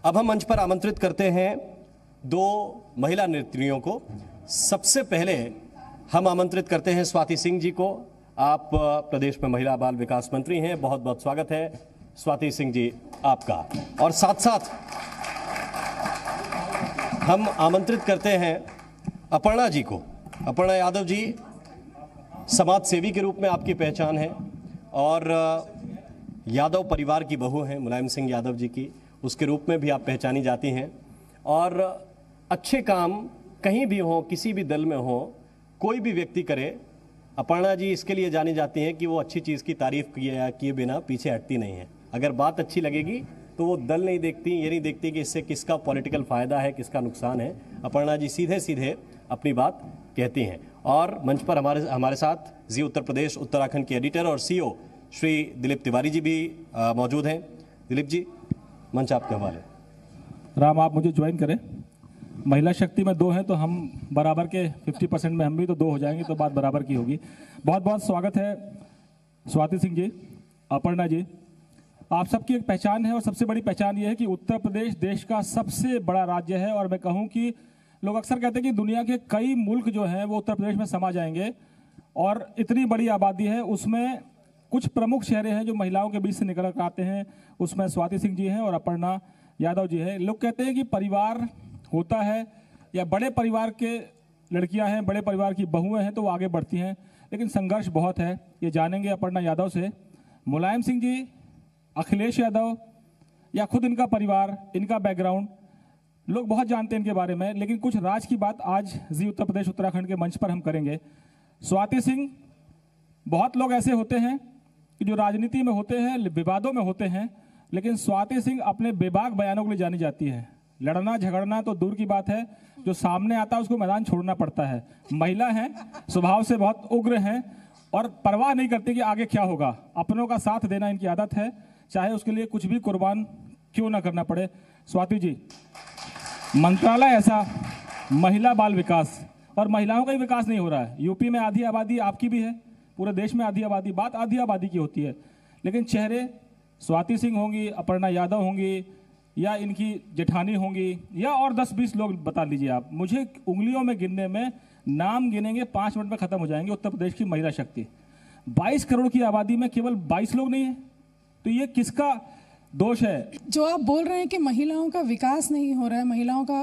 अब हम मंच पर आमंत्रित करते हैं दो महिला नेत्रियों को। सबसे पहले हम आमंत्रित करते हैं स्वाति सिंह जी को। आप प्रदेश में महिला बाल विकास मंत्री हैं, बहुत बहुत स्वागत है स्वाति सिंह जी आपका। और साथ साथ हम आमंत्रित करते हैं अपर्णा जी को। अपर्णा यादव जी, समाज सेवी के रूप में आपकी पहचान है और यादव परिवार की बहू हैं मुलायम सिंह यादव जी की, उसके रूप में भी आप पहचानी जाती हैं। और अच्छे काम कहीं भी हो, किसी भी दल में हो, कोई भी व्यक्ति करे, अपर्णा जी इसके लिए जानी जाती हैं कि वो अच्छी चीज़ की तारीफ किए बिना पीछे हटती नहीं है। अगर बात अच्छी लगेगी तो वो दल नहीं देखती, ये नहीं देखती कि इससे किसका पॉलिटिकल फ़ायदा है, किसका नुकसान है। अपर्णा जी सीधे सीधे अपनी बात कहती हैं। और मंच पर हमारे साथ जी उत्तर प्रदेश उत्तराखंड के एडिटर और सीईओ श्री दिलीप तिवारी जी भी मौजूद हैं। दिलीप जी, मंच आपके हवाले। राम, आप मुझे ज्वाइन करें। महिला शक्ति में दो हैं तो हम बराबर के 50% में हम भी तो दो हो जाएंगे, तो बात बराबर की होगी। बहुत बहुत स्वागत है स्वाति सिंह जी, अपर्णा जी। आप सबकी एक पहचान है और सबसे बड़ी पहचान ये है कि उत्तर प्रदेश देश का सबसे बड़ा राज्य है। और मैं कहूँ कि लोग अक्सर कहते हैं कि दुनिया के कई मुल्क जो हैं वो उत्तर प्रदेश में समा जाएंगे, और इतनी बड़ी आबादी है, उसमें कुछ प्रमुख शहर हैं जो महिलाओं के बीच से निकल कर आते हैं। उसमें स्वाति सिंह जी हैं और अपर्णा यादव जी हैं। लोग कहते हैं कि परिवार होता है या बड़े परिवार के लड़कियां हैं, बड़े परिवार की बहुएं हैं तो वो आगे बढ़ती हैं, लेकिन संघर्ष बहुत है। ये जानेंगे अपर्णा यादव से। मुलायम सिंह जी, अखिलेश यादव या खुद इनका परिवार, इनका बैकग्राउंड लोग बहुत जानते हैं इनके बारे में, लेकिन कुछ राज की बात आज जी उत्तर प्रदेश उत्तराखंड के मंच पर हम करेंगे। स्वाति सिंह, बहुत लोग ऐसे होते हैं कि जो राजनीति में होते हैं, विवादों में होते हैं, लेकिन स्वाति सिंह अपने बेबाक बयानों के लिए जानी जाती है। लड़ना झगड़ना तो दूर की बात है, जो सामने आता है उसको मैदान छोड़ना पड़ता है। महिला हैं, स्वभाव से बहुत उग्र हैं और परवाह नहीं करते कि आगे क्या होगा। अपनों का साथ देना इनकी आदत है, चाहे उसके लिए कुछ भी कुर्बान क्यों ना करना पड़े। स्वाति जी, मंत्रालय ऐसा, महिला बाल विकास, और महिलाओं का ही विकास नहीं हो रहा है। यूपी में आधी आबादी आपकी भी है, पूरे देश में आधी आबादी, बात आधी आबादी की होती है, लेकिन चेहरे स्वाति सिंह होंगी, अपर्णा यादव होंगी, या इनकी जेठानी होंगी, या और 10-20 लोग बता लीजिए आप। मुझे उंगलियों में गिनने में, नाम गिनेंगे 5 मिनट में खत्म हो जाएंगे। उत्तर प्रदेश की महिला शक्ति 22 करोड़ की आबादी में केवल 22 लोग नहीं है, तो ये किसका दोष है? जो आप बोल रहे हैं कि महिलाओं का विकास नहीं हो रहा है, महिलाओं का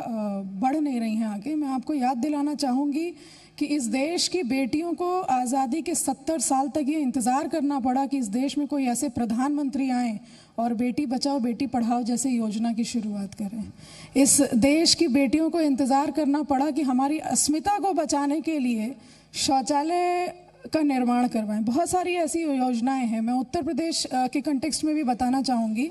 बढ़ नहीं रही हैं आगे, मैं आपको याद दिलाना चाहूँगी कि इस देश की बेटियों को आज़ादी के 70 साल तक ये इंतज़ार करना पड़ा कि इस देश में कोई ऐसे प्रधानमंत्री आएँ और बेटी बचाओ बेटी पढ़ाओ जैसे योजना की शुरुआत करें। इस देश की बेटियों को इंतज़ार करना पड़ा कि हमारी अस्मिता को बचाने के लिए शौचालय का निर्माण करवाएं। बहुत सारी ऐसी योजनाएं हैं। मैं उत्तर प्रदेश के कंटेक्स्ट में भी बताना चाहूँगी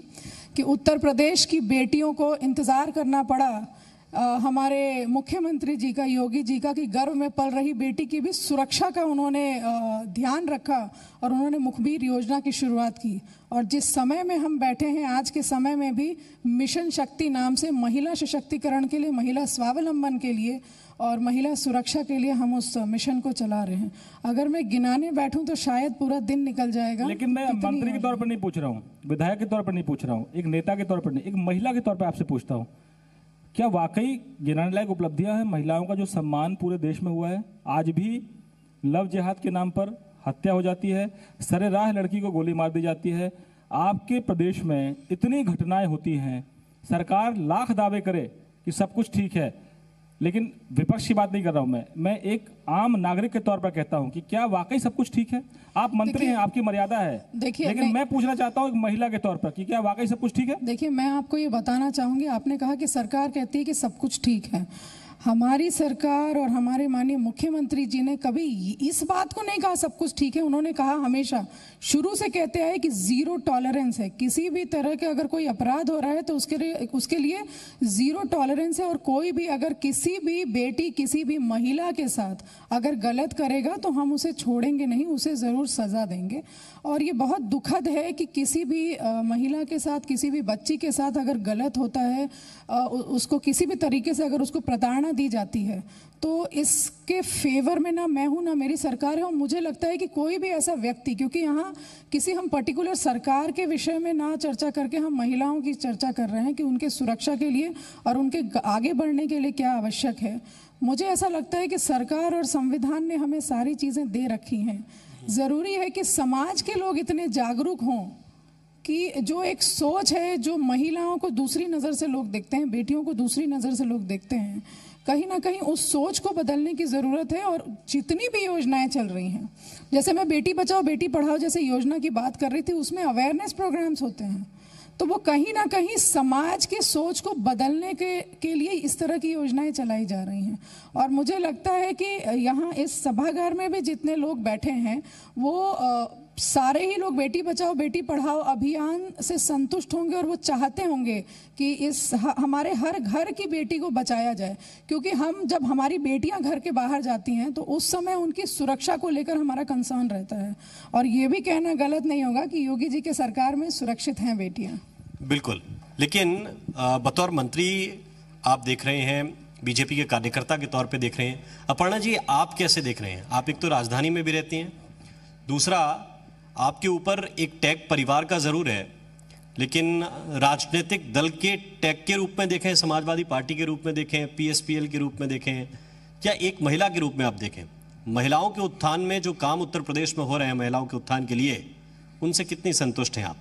कि उत्तर प्रदेश की बेटियों को इंतज़ार करना पड़ा हमारे मुख्यमंत्री जी का, योगी जी का, कि गर्भ में पल रही बेटी की भी सुरक्षा का उन्होंने ध्यान रखा और उन्होंने मुखबिर योजना की शुरुआत की। और जिस समय में हम बैठे हैं आज के समय में भी मिशन शक्ति नाम से महिला सशक्तिकरण के लिए, महिला स्वावलंबन के लिए और महिला सुरक्षा के लिए हम उस मिशन को चला रहे हैं। अगर मैं गिनाने बैठूं तो शायद पूरा दिन निकल जाएगा। लेकिन मैं मंत्री के तौर पर नहीं पूछ रहा हूँ, विधायक के तौर पर नहीं पूछ रहा हूँ, एक नेता के तौर पर नहीं, एक महिला के तौर पर आपसे पूछता हूँ, क्या वाकई गिनाने लायक उपलब्धियां हैं महिलाओं का जो सम्मान पूरे देश में हुआ है? आज भी लव जिहाद के नाम पर हत्या हो जाती है, सरेराह लड़की को गोली मार दी जाती है। आपके प्रदेश में इतनी घटनाएं होती हैं, सरकार लाख दावे करे कि सब कुछ ठीक है, लेकिन विपक्ष की बात नहीं कर रहा हूं मैं एक आम नागरिक के तौर पर कहता हूं कि क्या वाकई सब कुछ ठीक है? आप मंत्री हैं, आपकी मर्यादा है, लेकिन मैं पूछना चाहता हूं एक महिला के तौर पर कि क्या वाकई सब कुछ ठीक है? देखिए, मैं आपको ये बताना चाहूंगी, आपने कहा कि सरकार कहती है कि सब कुछ ठीक है। हमारी सरकार और हमारे माननीय मुख्यमंत्री जी ने कभी इस बात को नहीं कहा सब कुछ ठीक है। उन्होंने कहा, हमेशा शुरू से कहते आए कि जीरो टॉलरेंस है, किसी भी तरह के अगर कोई अपराध हो रहा है तो उसके लिए जीरो टॉलरेंस है। और कोई भी अगर किसी भी बेटी, किसी भी महिला के साथ अगर गलत करेगा तो हम उसे छोड़ेंगे नहीं, उसे ज़रूर सज़ा देंगे। और ये बहुत दुखद है कि किसी भी महिला के साथ, किसी भी बच्ची के साथ अगर गलत होता है, उसको किसी भी तरीके से अगर उसको प्रताड़ना प्रेरणा दी जाती है, तो इसके फेवर में ना मैं हूँ ना मेरी सरकार है। और मुझे लगता है कि कोई भी ऐसा व्यक्ति, क्योंकि यहाँ किसी हम पर्टिकुलर सरकार के विषय में ना चर्चा करके हम महिलाओं की चर्चा कर रहे हैं कि उनके सुरक्षा के लिए और उनके आगे बढ़ने के लिए क्या आवश्यक है। मुझे ऐसा लगता है कि सरकार और संविधान ने हमें सारी चीज़ें दे रखी हैं। ज़रूरी है कि समाज के लोग इतने जागरूक हों कि जो एक सोच है, जो महिलाओं को दूसरी नज़र से लोग देखते हैं, बेटियों को दूसरी नज़र से लोग देखते हैं, कहीं ना कहीं उस सोच को बदलने की ज़रूरत है। और जितनी भी योजनाएं चल रही हैं, जैसे मैं बेटी बचाओ बेटी पढ़ाओ जैसे योजना की बात कर रही थी, उसमें अवेयरनेस प्रोग्राम्स होते हैं, तो वो कहीं ना कहीं समाज के सोच को बदलने के लिए इस तरह की योजनाएं चलाई जा रही हैं। और मुझे लगता है कि यहाँ इस सभागार में भी जितने लोग बैठे हैं वो सारे ही लोग बेटी बचाओ बेटी पढ़ाओ अभियान से संतुष्ट होंगे और वो चाहते होंगे कि हमारे हर घर की बेटी को बचाया जाए। क्योंकि हम जब हमारी बेटियां घर के बाहर जाती हैं तो उस समय उनकी सुरक्षा को लेकर हमारा कंसर्न रहता है। और ये भी कहना गलत नहीं होगा कि योगी जी के सरकार में सुरक्षित हैं बेटियां। बिल्कुल, लेकिन बतौर मंत्री आप देख रहे हैं, बीजेपी के कार्यकर्ता के तौर पे देख रहे हैं, अपर्णा जी आप कैसे देख रहे हैं? आप एक तो राजधानी में भी रहती हैं, दूसरा आपके ऊपर एक टैग परिवार का जरूर है, लेकिन राजनीतिक दल के टैग के रूप में देखें, समाजवादी पार्टी के रूप में देखें, पीएसपीएल के रूप में देखें, या एक महिला के रूप में आप देखें, महिलाओं के उत्थान में जो काम उत्तर प्रदेश में हो रहे हैं महिलाओं के उत्थान के लिए, उनसे कितनी संतुष्ट हैं आप?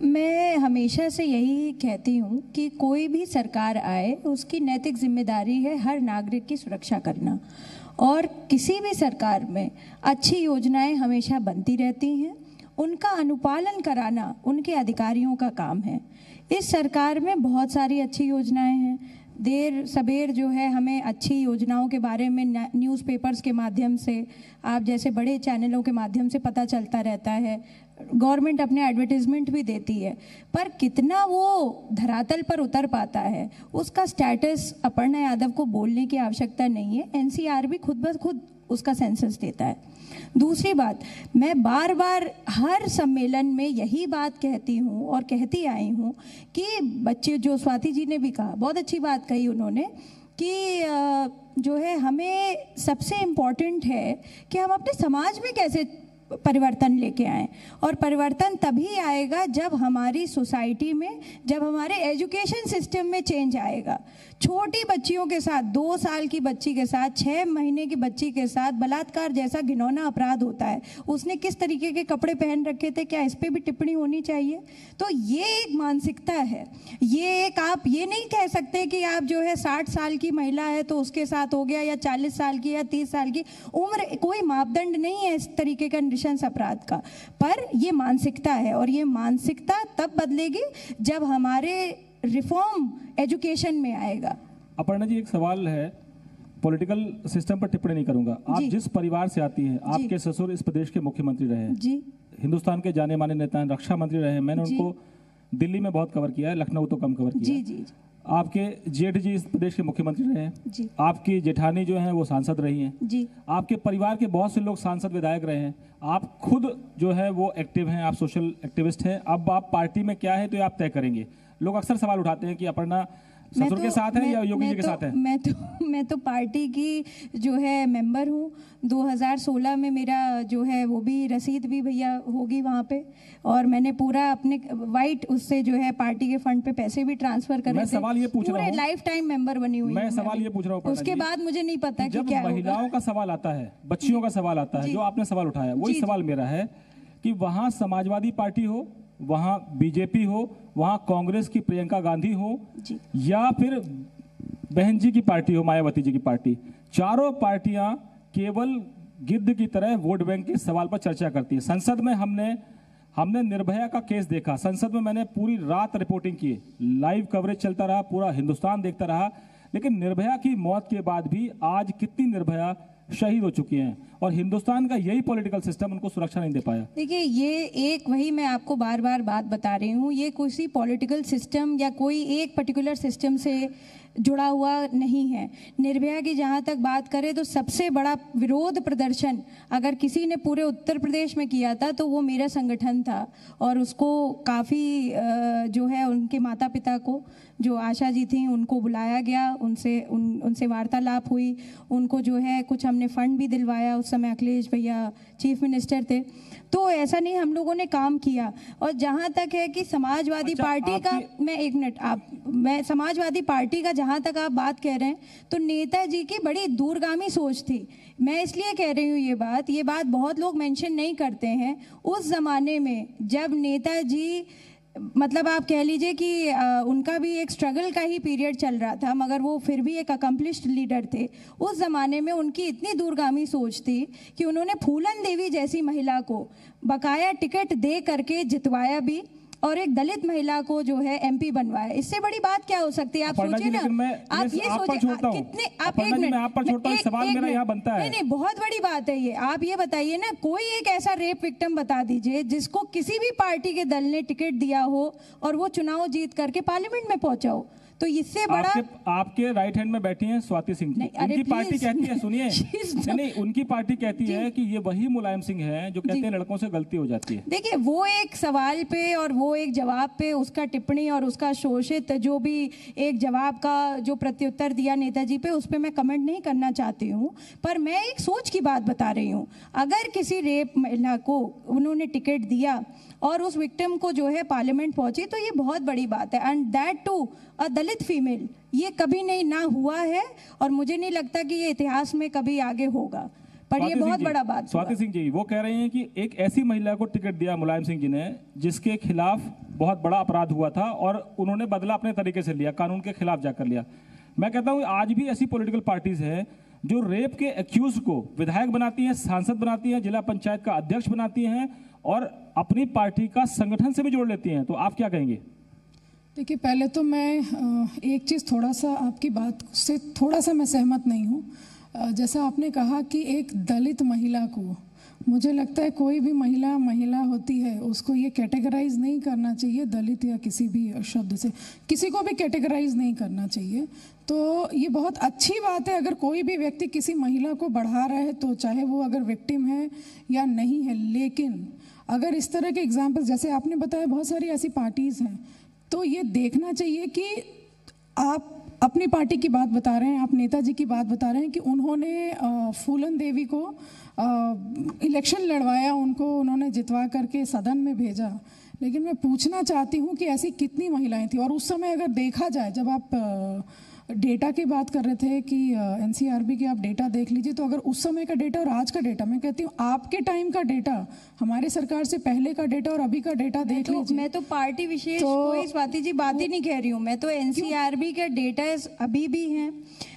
मैं हमेशा से यही कहती हूँ कि कोई भी सरकार आए उसकी नैतिक जिम्मेदारी है हर नागरिक की सुरक्षा करना, और किसी भी सरकार में अच्छी योजनाएं हमेशा बनती रहती हैं, उनका अनुपालन कराना उनके अधिकारियों का काम है। इस सरकार में बहुत सारी अच्छी योजनाएं हैं, देर सबेर जो है हमें अच्छी योजनाओं के बारे में न्यूज़पेपर्स के माध्यम से, आप जैसे बड़े चैनलों के माध्यम से पता चलता रहता है, गवर्नमेंट अपने एडवर्टीजमेंट भी देती है, पर कितना वो धरातल पर उतर पाता है उसका स्टेटस अपर्णा यादव को बोलने की आवश्यकता नहीं है। एनसीआर भी खुद ब खुद उसका सेंसस देता है। दूसरी बात, मैं बार बार हर सम्मेलन में यही बात कहती हूँ और कहती आई हूँ कि बच्चे, जो स्वाति जी ने भी कहा, बहुत अच्छी बात कही उन्होंने कि जो है हमें सबसे इम्पॉर्टेंट है कि हम अपने समाज में कैसे परिवर्तन लेके आए, और परिवर्तन तभी आएगा जब हमारी सोसाइटी में, जब हमारे एजुकेशन सिस्टम में चेंज आएगा। छोटी बच्चियों के साथ, 2 साल की बच्ची के साथ, 6 महीने की बच्ची के साथ बलात्कार जैसा घिनौना अपराध होता है, उसने किस तरीके के कपड़े पहन रखे थे, क्या इस पर भी टिप्पणी होनी चाहिए? तो ये एक मानसिकता है, ये एक, आप ये नहीं कह सकते कि आप जो है 60 साल की महिला है तो उसके साथ हो गया, या 40 साल की या 30 साल की। उम्र कोई मापदंड नहीं है इस तरीके का नृशंस अपराध का, पर ये मानसिकता है, और ये मानसिकता तब बदलेगी जब हमारे रिफॉर्म एजुकेशन में आएगा। अपर्णा जी, एक सवाल है, पॉलिटिकल सिस्टम पर टिप्पणी नहीं करूंगा। आप जिस परिवार से आती हैं, आपके ससुर इस प्रदेश के मुख्यमंत्री रहे हैं जी, हिंदुस्तान के जाने माने नेता हैं, रक्षा मंत्री रहे हैं, मैंने उनको दिल्ली में बहुत कवर किया है, लखनऊ तो कम कवर किया जी। आपके जेठ जी इस प्रदेश के मुख्यमंत्री रहे हैं, आपकी जेठानी जो है वो सांसद रही हैं जी, आपके परिवार के बहुत से लोग सांसद विधायक रहे हैं, आप खुद जो है वो एक्टिव हैं, आप सोशल एक्टिविस्ट हैं। अब आप पार्टी में क्या है तो ये आप तय करेंगे। लोग अक्सर सवाल उठाते हैं कि अपर्णा ससुर के साथ है या योगी जी के साथ है? मैं तो पार्टी की जो है मेंबर हूँ। 2016 में मेरा जो है वो भी रसीद भी भैया होगी वहाँ पे, और मैंने पूरा अपने वाइट उससे जो है पार्टी के फंड पे पैसे भी ट्रांसफर करे थे। मैं सवाल ये पूछ रहा हूँ, लाइफ टाइम मेंबर बनी हुई। मैं सवाल ये पूछ रहा हूँ, उसके बाद मुझे नहीं पता कि क्या होगा। महिलाओं का सवाल आता है, बच्चियों का सवाल आता है, जो आपने सवाल उठाया, वही सवाल मेरा है कि वहाँ समाजवादी पार्टी हो, वहाँ बीजेपी हो, वहाँ कांग्रेस की प्रियंका गांधी हो, या फिर बहन जी की पार्टी हो, मायावती जी की पार्टी, चारों पार्टियां केवल गिद्ध की तरह वोट बैंक के सवाल पर चर्चा करती है। संसद में हमने निर्भया का केस देखा, संसद में मैंने पूरी रात रिपोर्टिंग की, लाइव कवरेज चलता रहा, पूरा हिंदुस्तान देखता रहा, लेकिन निर्भया की मौत के बाद भी आज कितनी निर्भया शहीद हो चुकी हैं, और हिंदुस्तान का यही पॉलिटिकल सिस्टम उनको सुरक्षा नहीं दे पाया। देखिए, ये एक वही मैं आपको बार बार बात बता रही हूँ, ये किसी पॉलिटिकल सिस्टम या कोई एक पर्टिकुलर सिस्टम से जुड़ा हुआ नहीं है। निर्भया की जहाँ तक बात करें तो सबसे बड़ा विरोध प्रदर्शन अगर किसी ने पूरे उत्तर प्रदेश में किया था तो वो मेरा संगठन था, और उसको काफ़ी जो है उनके माता पिता को, जो आशा जी थी, उनको बुलाया गया, उनसे वार्तालाप हुई, उनको जो है कुछ हमने फंड भी दिलवाया। उस समय अखिलेश भैया चीफ मिनिस्टर थे, तो ऐसा नहीं हम लोगों ने काम किया। और जहाँ तक है कि समाजवादी पार्टी का, मैं समाजवादी पार्टी का जहाँ तक आप बात कह रहे हैं, तो नेताजी की बड़ी दूरगामी सोच थी। मैं इसलिए कह रही हूँ ये बात बहुत लोग मेंशन नहीं करते हैं। उस जमाने में जब नेताजी, मतलब आप कह लीजिए कि उनका भी एक स्ट्रगल का ही पीरियड चल रहा था, मगर वो फिर भी एक अकम्पलिश्ड लीडर थे। उस ज़माने में उनकी इतनी दूरगामी सोच थी कि उन्होंने फूलन देवी जैसी महिला को बकाया टिकट दे करके जितवाया भी, और एक दलित महिला को जो है एमपी बनवाया। इससे बड़ी बात क्या हो सकती है? आप सोचिए ना, आप ये सोचिए कितने, आप एक मिनट, सवाल मेरा यहाँ बनता है। नहीं, बहुत बड़ी बात है ये। आप ये बताइए ना, कोई एक ऐसा रेप विक्टिम बता दीजिए जिसको किसी भी पार्टी के दल ने टिकट दिया हो और वो चुनाव जीत करके पार्लियामेंट में पहुंचा हो, तो इससे बड़ा। आपके राइट हैंड में बैठी हैं स्वाति सिंह जी, उनकी पार्टी कहती है, सुनिए, नहीं, उनकी पार्टी कहती है कि ये वही मुलायम सिंह है जो कहते हैं लड़कों से गलती हो जाती है। देखिए, वो एक सवाल पे और वो एक जवाब पे उसका टिप्पणी और उसका शोषित जो भी एक जवाब का जो प्रत्युत्तर दिया नेताजी पे, उस पर मैं कमेंट नहीं करना चाहती हूँ, पर मैं एक सोच की बात बता रही हूँ। अगर किसी रेप महिला को उन्होंने टिकट दिया और उस विक्टिम को जो है पार्लियामेंट पहुंची, तो ये बहुत बड़ी बात है, and that too a Dalit female. ये कभी नहीं ना हुआ है और मुझे नहीं लगता कि ये इतिहास में कभी आगे होगा, पर ये बहुत बड़ा बात। स्वाति सिंह जी वो कह रहे हैं कि एक ऐसी महिला को टिकट दिया मुलायम सिंह जी ने जिसके खिलाफ बहुत बड़ा अपराध हुआ था और उन्होंने बदला अपने तरीके से लिया, कानून के खिलाफ जाकर लिया। मैं कहता हूँ आज भी ऐसी पॉलिटिकल पार्टीज हैं जो रेप के एक्यूज को विधायक बनाती हैं, सांसद बनाती हैं, जिला पंचायत का अध्यक्ष बनाती हैं और अपनी पार्टी का संगठन से भी जोड़ लेती हैं। तो आप क्या कहेंगे? देखिए, पहले तो मैं एक चीज़ थोड़ा सा आपकी बात से थोड़ा सा मैं सहमत नहीं हूँ। जैसा आपने कहा कि एक दलित महिला को, मुझे लगता है कोई भी महिला होती है उसको ये कैटेगराइज नहीं करना चाहिए दलित या किसी भी शब्द से, किसी को भी कैटेगराइज नहीं करना चाहिए। तो ये बहुत अच्छी बात है अगर कोई भी व्यक्ति किसी महिला को बढ़ा रहा है, तो चाहे वो अगर विक्टिम है या नहीं है। लेकिन अगर इस तरह के एग्जाम्पल जैसे आपने बताया, बहुत सारी ऐसी पार्टीज़ हैं, तो ये देखना चाहिए कि आप अपनी पार्टी की बात बता रहे हैं, आप नेताजी की बात बता रहे हैं कि उन्होंने फूलन देवी को इलेक्शन लड़वाया, उन्होंने जितवा करके सदन में भेजा। लेकिन मैं पूछना चाहती हूँ कि ऐसी कितनी महिलाएं थी। और उस समय अगर देखा जाए, जब आप डेटा की बात कर रहे थे कि एनसीआरबी की आप डेटा देख लीजिए, तो अगर उस समय का डेटा और आज का डेटा, मैं कहती हूँ आपके टाइम का डेटा, हमारे सरकार से पहले का डेटा और अभी का डेटा देख लीजिए। मैं तो पार्टी विशेष कोई स्वाति जी बात ही नहीं कह रही हूँ, मैं तो एनसीआरबी के डेटा अभी भी हैं,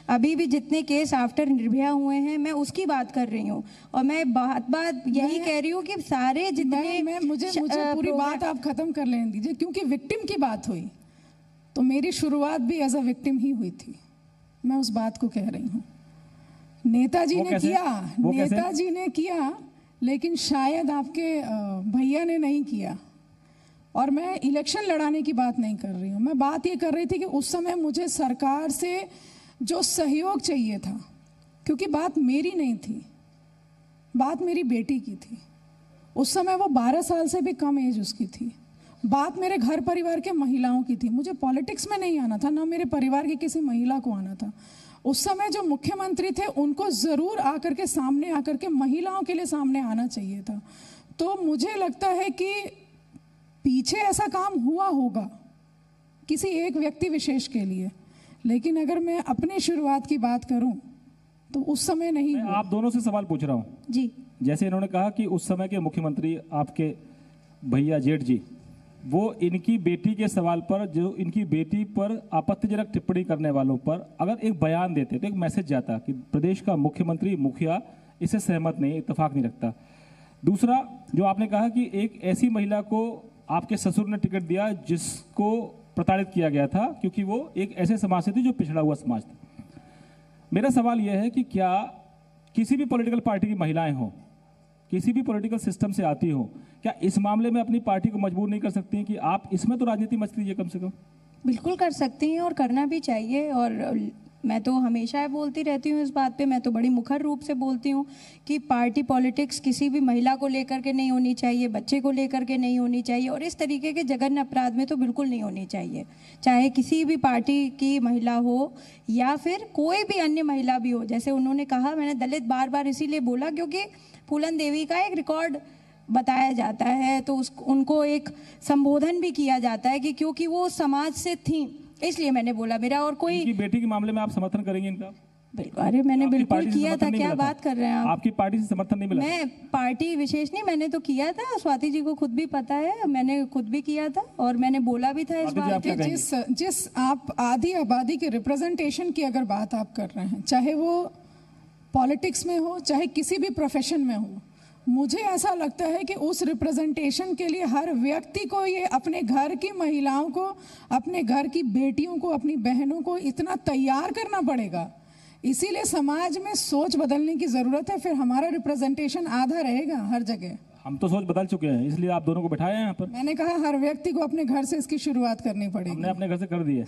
अभी भी जितने केस आफ्टर निर्भया हुए हैं मैं उसकी बात कर रही हूँ। और मैं बात यही कह रही हूँ कि सारे जितने मुझे पूरी बात आप खत्म कर लेने दीजिए, क्योंकि विक्टिम की बात हुई तो मेरी शुरुआत भी एज अ विक्टिम ही हुई थी। मैं उस बात को कह रही हूँ, नेताजी ने किया लेकिन शायद आपके भैया ने नहीं किया। और मैं इलेक्शन लड़ाने की बात नहीं कर रही हूँ, मैं बात ये कर रही थी कि उस समय मुझे सरकार से जो सहयोग चाहिए था, क्योंकि बात मेरी नहीं थी, बात मेरी बेटी की थी। उस समय वो 12 साल से भी कम एज उसकी थी। बात मेरे घर परिवार के महिलाओं की थी। मुझे पॉलिटिक्स में नहीं आना था, ना मेरे परिवार की किसी महिला को आना था। उस समय जो मुख्यमंत्री थे उनको ज़रूर आकर के सामने आकर के महिलाओं के लिए सामने आना चाहिए था। तो मुझे लगता है कि पीछे ऐसा काम हुआ होगा किसी एक व्यक्ति विशेष के लिए, लेकिन अगर मैं अपनी शुरुआत की बात करूं तो उस समय नहीं हुआ। आप दोनों से सवाल पूछ रहा हूं जी। जैसे इन्होंने कहा कि उस समय के मुख्यमंत्री आपके भैया जेठ जी, वो इनकी बेटी के सवाल पर, जो इनकी बेटी पर आपत्तिजनक टिप्पणी करने वालों पर अगर एक बयान देते तो एक मैसेज जाता कि प्रदेश का मुख्यमंत्री मुखिया इससे सहमत नहीं, इत्तेफाक नहीं रखता। दूसरा, जो आपने कहा कि एक ऐसी महिला को आपके ससुर ने टिकट दिया जिसको प्रताड़ित किया गया था क्योंकि वो एक ऐसे समाज से थी जो पिछड़ा हुआ समाज था। मेरा सवाल यह है कि क्या किसी भी पॉलिटिकल पार्टी की महिलाएं हों, किसी भी पॉलिटिकल सिस्टम से आती हो, क्या इस मामले में अपनी पार्टी को मजबूर नहीं कर सकती हैं कि आप इसमें तो राजनीति मत कीजिए कम से कम? बिल्कुल कर सकती हैं और करना भी चाहिए। और मैं तो हमेशा बोलती रहती हूँ इस बात पे, मैं तो बड़ी मुखर रूप से बोलती हूँ कि पार्टी पॉलिटिक्स किसी भी महिला को लेकर के नहीं होनी चाहिए, बच्चे को लेकर के नहीं होनी चाहिए, और इस तरीके के जघन्य अपराध में तो बिल्कुल नहीं होनी चाहिए, चाहे किसी भी पार्टी की महिला हो या फिर कोई भी अन्य महिला भी हो। जैसे उन्होंने कहा, मैंने दलित बार बार इसीलिए बोला क्योंकि फूलन देवी का एक रिकॉर्ड बताया जाता है, तो उनको एक संबोधन भी किया जाता है कि क्योंकि वो समाज से थी, इसलिए मैंने बोला मेरा। और कोई इनकी बेटी के मामले में आप समर्थन करेंगे इनका? बिल्कुल, अरे मैंने बिल्कुल किया था, क्या बात कर रहे हैं आप? आपकी पार्टी से समर्थन नहीं मिला? मैं पार्टी विशेष नहीं, मैंने तो किया था, स्वाति जी को खुद भी पता है, मैंने खुद भी किया था और मैंने बोला भी था इस बात पे। जिस आप आधी आबादी के रिप्रेजेंटेशन की अगर बात आप कर रहे हैं, चाहे वो पॉलिटिक्स में हो चाहे किसी भी प्रोफेशन में हो, मुझे ऐसा लगता है कि उस रिप्रेजेंटेशन के लिए हर व्यक्ति को ये अपने घर की महिलाओं को, अपने घर की बेटियों को, अपनी बहनों को इतना तैयार करना पड़ेगा। इसीलिए समाज में सोच बदलने की जरूरत है, फिर हमारा रिप्रेजेंटेशन आधा रहेगा हर जगह। हम तो सोच बदल चुके हैं, इसलिए आप दोनों को बैठाए हैं यहाँ पर। मैंने कहा हर व्यक्ति को अपने घर से इसकी शुरुआत करनी पड़ेगी। हमने अपने घर से कर दी है।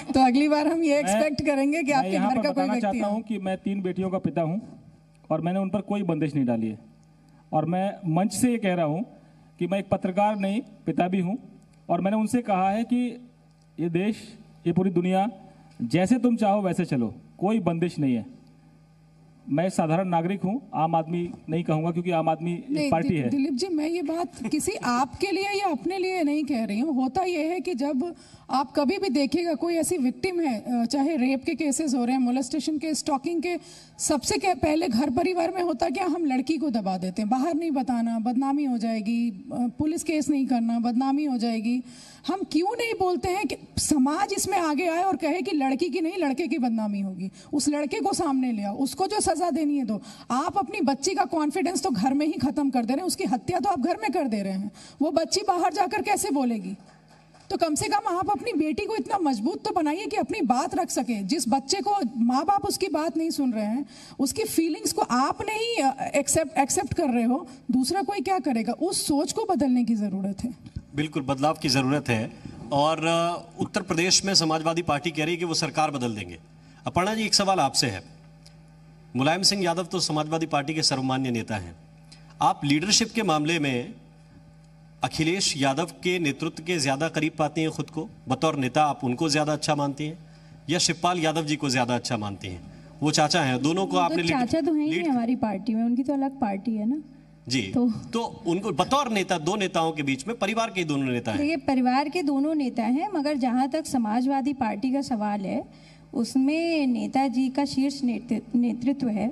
तो अगली बार हम ये एक्सपेक्ट करेंगे कि आपके घर का कोई व्यक्ति। चाहता हूँ कि मैं 3 बेटियों का पिता हूँ और मैंने उन पर कोई बंदिश नहीं डाली है, और मैं मंच से ये कह रहा हूँ कि मैं एक पत्रकार नहीं, पिता भी हूँ, और मैंने उनसे कहा है कि ये देश, ये पूरी दुनिया जैसे तुम चाहो वैसे चलो, कोई बंदिश नहीं है। मैं साधारण नागरिक हूं, आम आदमी नहीं कहूंगा क्योंकि आम आदमी एक पार्टी है। दिलीप जी, मैं ये बात किसी आपके लिए या अपने लिए नहीं कह रही हूँ। होता ये है कि जब आप कभी भी देखिएगा कोई ऐसी विक्टिम है, चाहे रेप के केसेस हो रहे हैं, मोलेस्टेशन के, स्टॉकिंग के, सबसे पहले घर परिवार में होता क्या, हम लड़की को दबा देते हैं, बाहर नहीं बताना, बदनामी हो जाएगी, पुलिस केस नहीं करना, बदनामी हो जाएगी। हम क्यों नहीं बोलते हैं कि समाज इसमें आगे आए और कहे कि लड़की की नहीं, लड़के की बदनामी होगी, उस लड़के को सामने ले आओ, उसको जो सजा देनी है दो। आप अपनी बच्ची का कॉन्फिडेंस तो घर में ही खत्म कर दे रहे हैं, उसकी हत्या तो आप घर में कर दे रहे हैं, वो बच्ची बाहर जाकर कैसे बोलेगी? तो कम से कम आप अपनी बेटी को इतना मजबूत तो बनाइए कि अपनी बात रख सके। जिस बच्चे को माँ बाप उसकी बात नहीं सुन रहे हैं, उसकी फीलिंग्स को आप नहीं एक्सेप्ट कर रहे हो, दूसरा कोई क्या करेगा? उस सोच को बदलने की जरूरत है। बिल्कुल बदलाव की ज़रूरत है। और उत्तर प्रदेश में समाजवादी पार्टी कह रही है कि वो सरकार बदल देंगे। अपर्णा जी, एक सवाल आपसे है। मुलायम सिंह यादव तो समाजवादी पार्टी के सर्वमान्य नेता हैं, आप लीडरशिप के मामले में अखिलेश यादव के नेतृत्व के ज़्यादा करीब पाती हैं खुद को? बतौर नेता आप उनको ज़्यादा अच्छा मानती हैं या शिवपाल यादव जी को ज़्यादा अच्छा मानती हैं? वो चाचा हैं, दोनों को आपने चाचा तो हैं ही हमारी पार्टी में, उनकी तो अलग पार्टी है ना जी। तो उनको बतौर नेता, 2 नेताओं के बीच में परिवार के दोनों नेता हैं। ये परिवार के दोनों नेता हैं, मगर जहाँ तक समाजवादी पार्टी का सवाल है, उसमें नेताजी का शीर्ष नेतृत्व है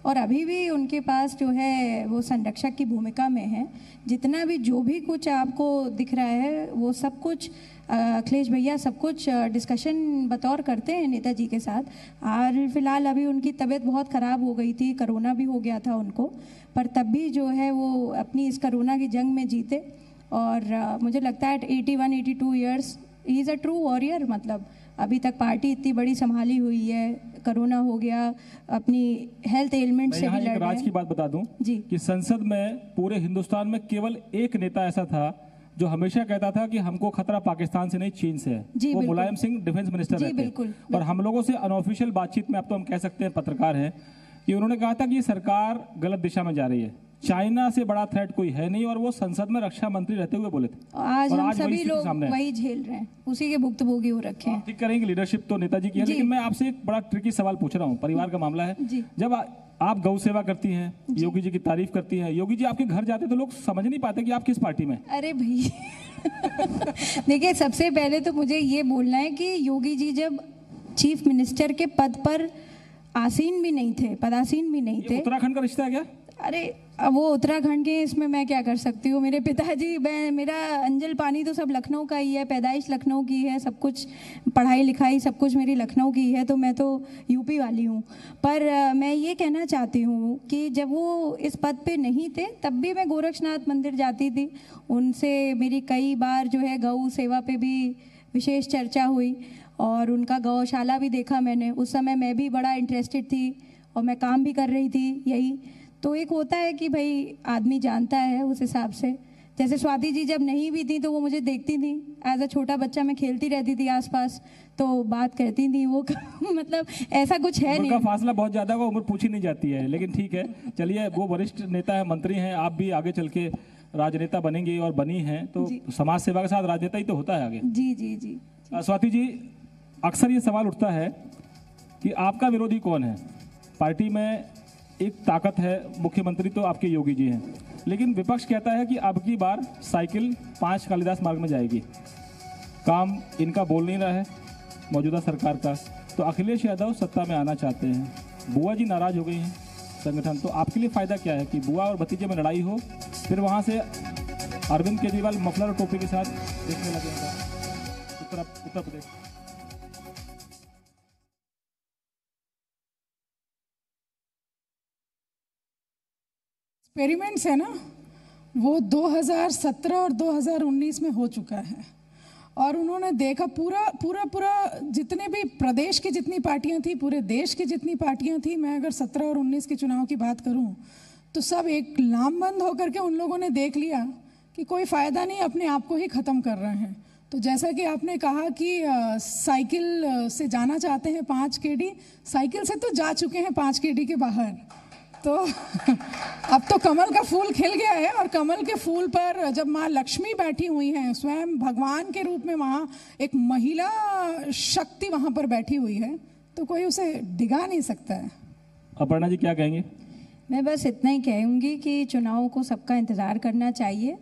और अभी भी उनके पास जो है वो संरक्षक की भूमिका में है। जितना भी जो भी कुछ आपको दिख रहा है वो सब कुछ अखिलेश भैया सब कुछ डिस्कशन बतौर करते हैं नेताजी के साथ। और फिलहाल अभी उनकी तबीयत बहुत ख़राब हो गई थी, कोरोना भी हो गया था उनको, पर तब भी जो है वो अपनी इस कोरोना की जंग में जीते। और मुझे लगता है 81-82 years he is a true warrior. मतलब अभी तक पार्टी इतनी बड़ी संभाली हुई है, कोरोना हो गया, अपनी हेल्थ एलिमेंट से भी लड़ रहे हैं। राज की बात बता दूं जी कि संसद में पूरे हिंदुस्तान में केवल एक नेता ऐसा था जो हमेशा कहता था कि हमको खतरा पाकिस्तान से नहीं चीन से है। वो मुलायम सिंह डिफेंस मिनिस्टर रहते हैं। और हम लोगों से अनऑफिशियल बातचीत में, अब तो हम कह सकते हैं पत्रकार हैं, कि उन्होंने कहा था कि ये सरकार गलत दिशा में जा रही है, चाइना से बड़ा थ्रेट कोई है नहीं, और वो संसद में रक्षा मंत्री रहते हुए बोले थे। आज हम सभी लोग वही झेल रहे हैं, उसी के भुक्तभोगी हो रखे हैं। ठीक करेंगे, लीडरशिप तो नेताजी की है, लेकिन मैं आपसे एक बड़ा ट्रिकी सवाल पूछ रहा हूँ, परिवार का मामला है। जब आप गौ सेवा करती हैं, योगी जी की तारीफ करती हैं, योगी जी आपके घर जाते तो लोग समझ नहीं पाते कि आप किस पार्टी में। अरे भाई देखिए, सबसे पहले तो मुझे ये बोलना है कि योगी जी जब चीफ मिनिस्टर के पद पर आसीन भी नहीं थे, पदासीन भी नहीं थे। उत्तराखंड का रिश्ता है क्या? अरे अब वो उत्तराखंड के, इसमें मैं क्या कर सकती हूँ? मेरे पिताजी, मेरा अंजल पानी तो सब लखनऊ का ही है, पैदाइश लखनऊ की है, सब कुछ पढ़ाई लिखाई सब कुछ मेरी लखनऊ की है, तो मैं तो यूपी वाली हूँ। पर मैं ये कहना चाहती हूँ कि जब वो इस पद पे नहीं थे तब भी मैं गोरक्षनाथ मंदिर जाती थी, उनसे मेरी कई बार जो है गौ सेवा पे भी विशेष चर्चा हुई और उनका गौशाला भी देखा मैंने। उस समय मैं भी बड़ा इंटरेस्टेड थी और मैं काम भी कर रही थी यही। तो एक होता है कि भाई आदमी जानता है उस हिसाब से। जैसे स्वाति जी जब नहीं भी थी तो वो मुझे देखती थी, एज अ छोटा बच्चा मैं खेलती रहती थी आसपास, तो बात करती थी वो मतलब ऐसा कुछ है नहीं। उनका फासला बहुत ज़्यादा होगा, उम्र पूछी नहीं जाती है, लेकिन ठीक है। चलिए, वो वरिष्ठ नेता है, मंत्री हैं, आप भी आगे चल के राजनेता बनेंगी और बनी हैं, तो समाज सेवा के साथ राजनेता ही तो होता है आगे। जी जी जी। स्वाति जी, अक्सर ये सवाल उठता है कि आपका विरोधी कौन है। पार्टी में एक ताकत है, मुख्यमंत्री तो आपके योगी जी हैं, लेकिन विपक्ष कहता है कि अब की बार साइकिल 5 कालिदास मार्ग में जाएगी। काम इनका बोल नहीं रहा है मौजूदा सरकार का, तो अखिलेश यादव सत्ता में आना चाहते हैं, बुआ जी नाराज हो गई हैं संगठन। तो आपके लिए फ़ायदा क्या है कि बुआ और भतीजे में लड़ाई हो, फिर वहाँ से अरविंद केजरीवाल मफलर और टोपी के साथ देखने लगे उत्तर प्रदेश। एक्सपेरिमेंट्स है ना, वो 2017 और 2019 में हो चुका है, और उन्होंने देखा पूरा जितने भी प्रदेश की जितनी पार्टियां थी, पूरे देश की जितनी पार्टियां थी, मैं अगर 17 और 19 के चुनाव की बात करूं तो सब एक लामबंद होकर के उन लोगों ने देख लिया कि कोई फ़ायदा नहीं, अपने आप को ही ख़त्म कर रहे हैं। तो जैसा कि आपने कहा कि साइकिल से जाना चाहते हैं 5 केडी, साइकिल से तो जा चुके हैं 5 केडी के बाहर। तो अब तो कमल का फूल खिल गया है, और कमल के फूल पर जब माँ लक्ष्मी बैठी हुई हैं, स्वयं भगवान के रूप में वहाँ एक महिला शक्ति वहाँ पर बैठी हुई है, तो कोई उसे डिगा नहीं सकता है। अपर्णा जी क्या कहेंगे? मैं बस इतना ही कहूँगी कि चुनाव को सबका इंतजार करना चाहिए।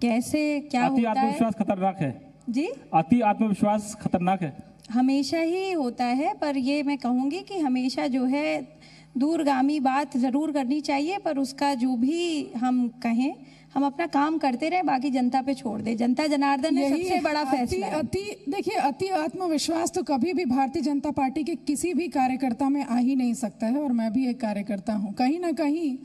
कैसे क्या अति होता है, आत्मविश्वास खतरनाक है जी, अति आत्मविश्वास खतरनाक है, हमेशा ही होता है। पर ये मैं कहूँगी कि हमेशा जो है दूरगामी बात ज़रूर करनी चाहिए, पर उसका जो भी हम कहें, हम अपना काम करते रहे, बाकी जनता पे छोड़ दे। जनता जनार्दन है सबसे बड़ा फैसला है। देखिए, अति आत्मविश्वास तो कभी भी भारतीय जनता पार्टी के किसी भी कार्यकर्ता में आ ही नहीं सकता है, और मैं भी एक कार्यकर्ता हूँ। कहीं ना कहीं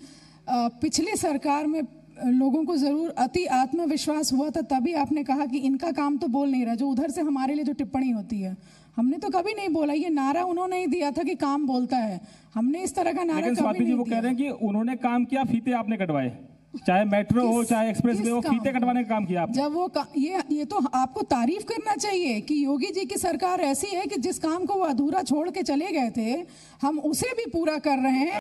पिछली सरकार में लोगों को ज़रूर अति आत्मविश्वास हुआ था, तभी आपने कहा कि इनका काम तो बोल नहीं रहा। जो उधर से हमारे लिए जो टिप्पणी होती है, हमने तो कभी नहीं बोला, ये नारा उन्होंने ही दिया था कि काम बोलता है, हमने इस तरह का नारा लेकिन कभी स्वाति जी नहीं वो दिया। कह रहे हैं कि उन्होंने काम किया, फीते आपने कटवाए, चाहे मेट्रो हो चाहे एक्सप्रेस वे हो, फीते कटवाने का काम किया आपने। जब वो ये तो आपको तारीफ करना चाहिए कि योगी जी की सरकार ऐसी है कि जिस काम को वो अधूरा छोड़ के चले गए थे, हम उसे भी पूरा कर रहे हैं।